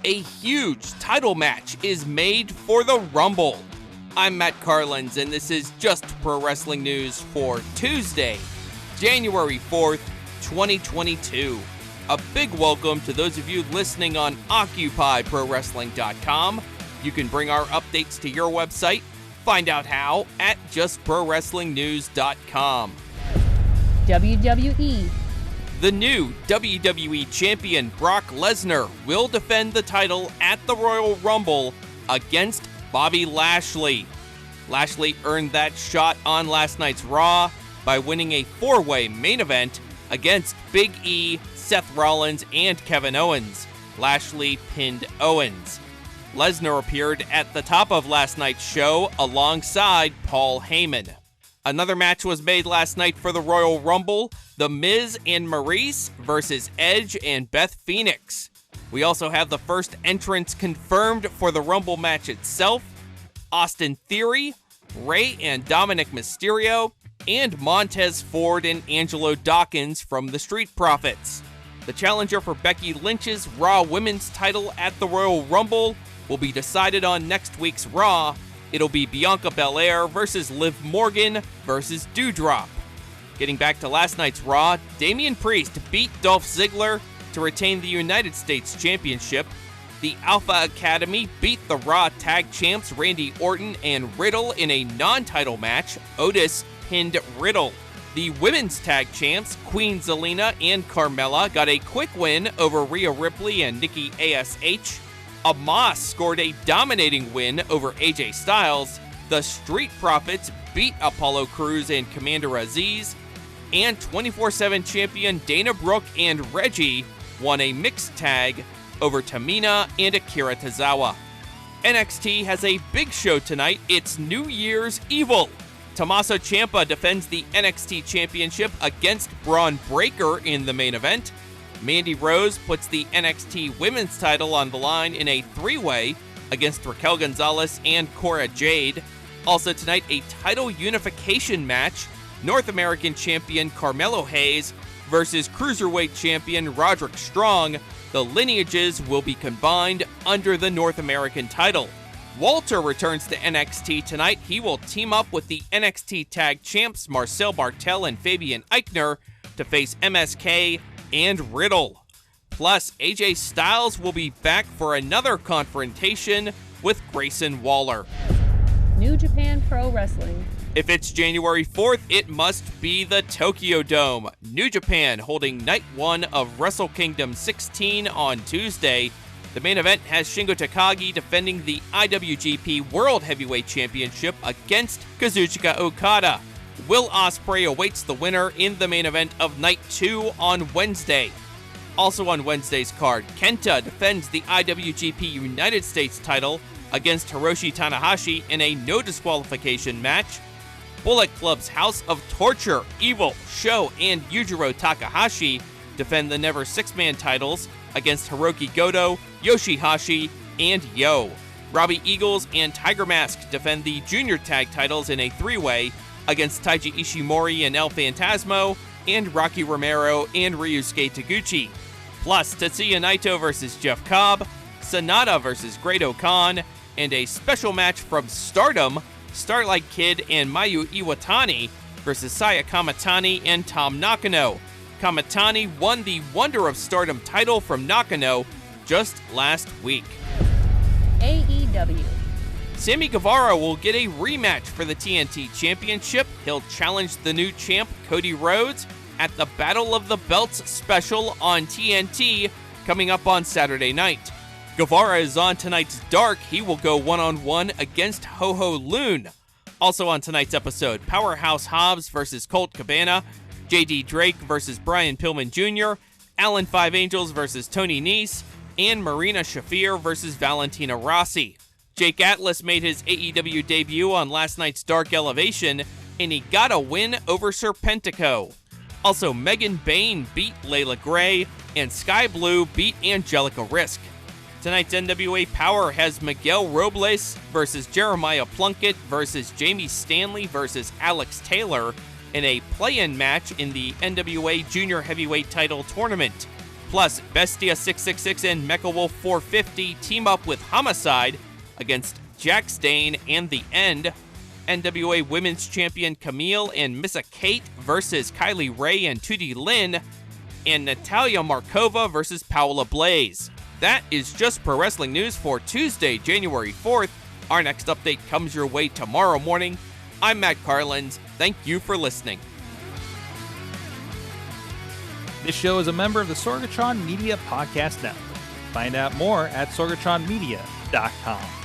a huge title match is made for the Rumble. I'm Matt Carlins, and this is Just Pro Wrestling News for Tuesday, January 4th, 2022. A big welcome to those of you listening on OccupyProWrestling.com. You can bring our updates to your website. Find out how at JustProWrestlingNews.com. WWE. The new WWE Champion Brock Lesnar will defend the title at the Royal Rumble against Bobby Lashley. Lashley earned that shot on last night's Raw by winning a four-way main event against Big E, Seth Rollins, and Kevin Owens. Lashley pinned Owens. Lesnar appeared at the top of last night's show alongside Paul Heyman. Another match was made last night for the Royal Rumble, The Miz and Maryse versus Edge and Beth Phoenix. We also have the first entrants confirmed for the Rumble match itself: Austin Theory, Rey and Dominik Mysterio, and Montez Ford and Angelo Dawkins from the Street Profits. The challenger for Becky Lynch's Raw Women's title at the Royal Rumble will be decided on next week's Raw. It'll be Bianca Belair versus Liv Morgan versus Doudrop. Getting back to last night's Raw, Damian Priest beat Dolph Ziggler to retain the United States Championship. The Alpha Academy beat the Raw Tag Champs Randy Orton and Riddle in a non-title match. Otis pinned Riddle. The Women's Tag Champs Queen Zelina and Carmella got a quick win over Rhea Ripley and Nikki ASH. Amos scored a dominating win over AJ Styles. The Street Profits beat Apollo Crews and Commander Aziz. And 24/7 champion Dana Brooke and Reggie won a mixed tag over Tamina and Akira Tozawa. NXT has a big show tonight. It's New Year's Evil. Tommaso Ciampa defends the NXT Championship against Braun Breaker in the main event. Mandy Rose puts the NXT Women's title on the line in a three-way against Raquel Gonzalez and Cora Jade. Also tonight, a title unification match: North American champion Carmelo Hayes versus Cruiserweight champion Roderick Strong. The lineages will be combined under the North American title. Walter returns to NXT tonight. He will team up with the NXT Tag Champs Marcel Bartel and Fabian Eichner to face MSK and Riddle. Plus, AJ Styles will be back for another confrontation with Grayson Waller. New Japan Pro Wrestling. If it's January 4th, it must be the Tokyo Dome. New Japan holding Night 1 of Wrestle Kingdom 16 on Tuesday. The main event has Shingo Takagi defending the IWGP World Heavyweight Championship against Kazuchika Okada. Will Ospreay awaits the winner in the main event of Night 2 on Wednesday. Also on Wednesday's card, Kenta defends the IWGP United States title against Hiroshi Tanahashi in a no disqualification match. Bullet Club's House of Torture, Evil, Sho, and Yujiro Takahashi defend the Never Six-Man titles against Hiroki Goto, Yoshihashi, and Yo. Robbie Eagles and Tiger Mask defend the Junior Tag titles in a three-way against Taiji Ishimori and El Phantasmo, and Rocky Romero and Ryusuke Taguchi. Plus, Tetsuya Naito versus Jeff Cobb, Sonata versus Great-O-Khan, and a special match from Stardom, Starlight Kid and Mayu Iwatani versus Saya Kamatani and Tom Nakano. Kamatani won the Wonder of Stardom title from Nakano just last week. AEW. Sammy Guevara will get a rematch for the TNT Championship. He'll challenge the new champ, Cody Rhodes, at the Battle of the Belts special on TNT coming up on Saturday night. Guevara is on tonight's Dark. He will go one-on-one against Ho-Ho Loon. Also on tonight's episode, Powerhouse Hobbs versus Colt Cabana, JD Drake versus Brian Pillman Jr., Alan Five Angels versus Tony Nese, and Marina Shafir versus Valentina Rossi. Jake Atlas made his AEW debut on last night's Dark Elevation, and he got a win over Serpentico. Also, Megan Bayne beat Layla Gray, and Sky Blue beat Angelica Risk. Tonight's NWA Power has Miguel Robles versus Jeremiah Plunkett versus Jamie Stanley versus Alex Taylor in a play-in match in the NWA Junior Heavyweight Title Tournament. Plus, Bestia 666 and Mecha Wolf 450 team up with Homicide against Jack Stane and The End. NWA Women's Champion Camille and Missa Kate versus Kylie Ray and Tootie Lynn. And Natalia Markova versus Paola Blaze. That is just pro wrestling news for Tuesday, January 4th. Our next update comes your way tomorrow morning. I'm Matt Carlins. Thank you for listening. This show is a member of the Sorgatron Media Podcast Network. Find out more at sorgatronmedia.com.